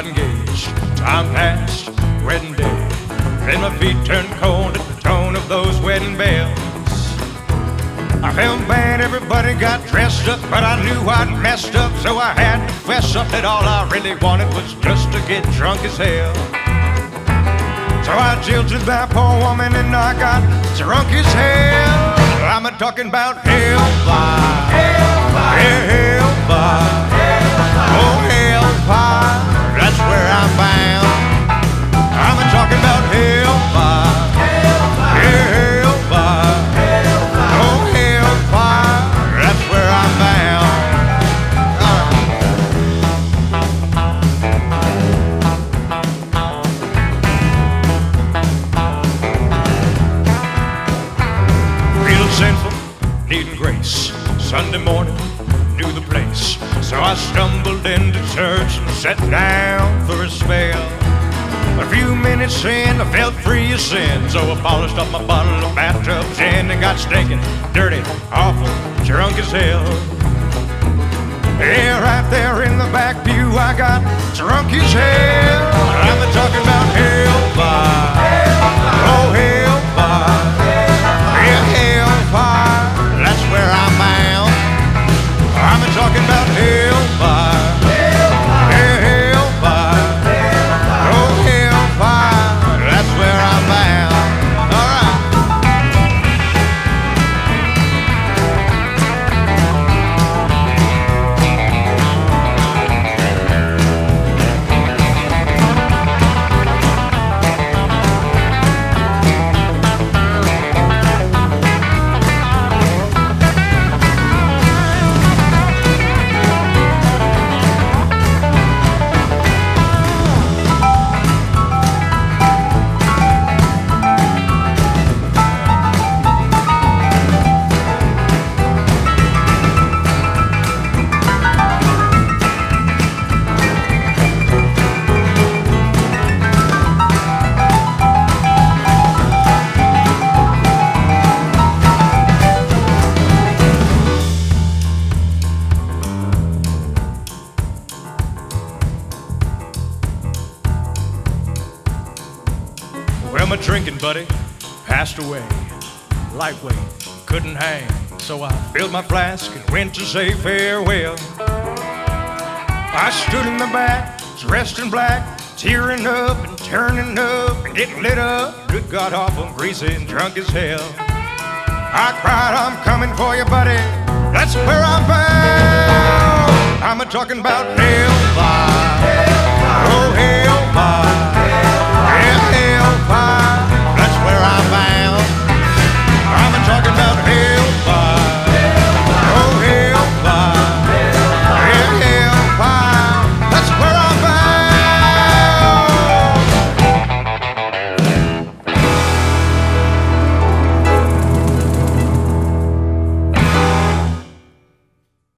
got engaged. Time passed, wedding day. Then my feet turned cold at the tone of those wedding bells. I felt bad, everybody got dressed up, but I knew I'd messed up, so I had to fess up that all I really wanted was just to get drunk as hell. So I jilted that poor woman and I got drunk as hell. I'm a talking about hellfire, hellfire, yeah, hellfire, hellfire. Oh hellfire, that's where I'm bound. I'm a talking about hellfire, hellfire, yeah, hellfire, hellfire. Oh hellfire, that's where I'm bound. Feeling sinful, needing grace. Sunday morning, knew the place, so I stumbled into church and sat down for a spell. A few minutes in, I felt free of sin, so I polished up my bottle of bathtub gin and got stinking, dirty, awful, drunk as hell. Yeah, right there in the back pew, I got drunk as hell. I'm talking about hellfire, oh hellfire, yeah, hellfire, that's where I'm bound. I'm talking about hellfire, yeah, hellfire, oh hellfire, that's where I'm bound. All right. Well, my drinking buddy passed away, lightweight, couldn't hang, so I filled my flask and went to say farewell. I stood in the back, dressed in black, tearing up and turning up and getting lit up. Good God, awful, greasy and drunk as hell. I cried, I'm coming for you, buddy, that's where I'm bound. I'm a talking about hellfire, oh hellfire.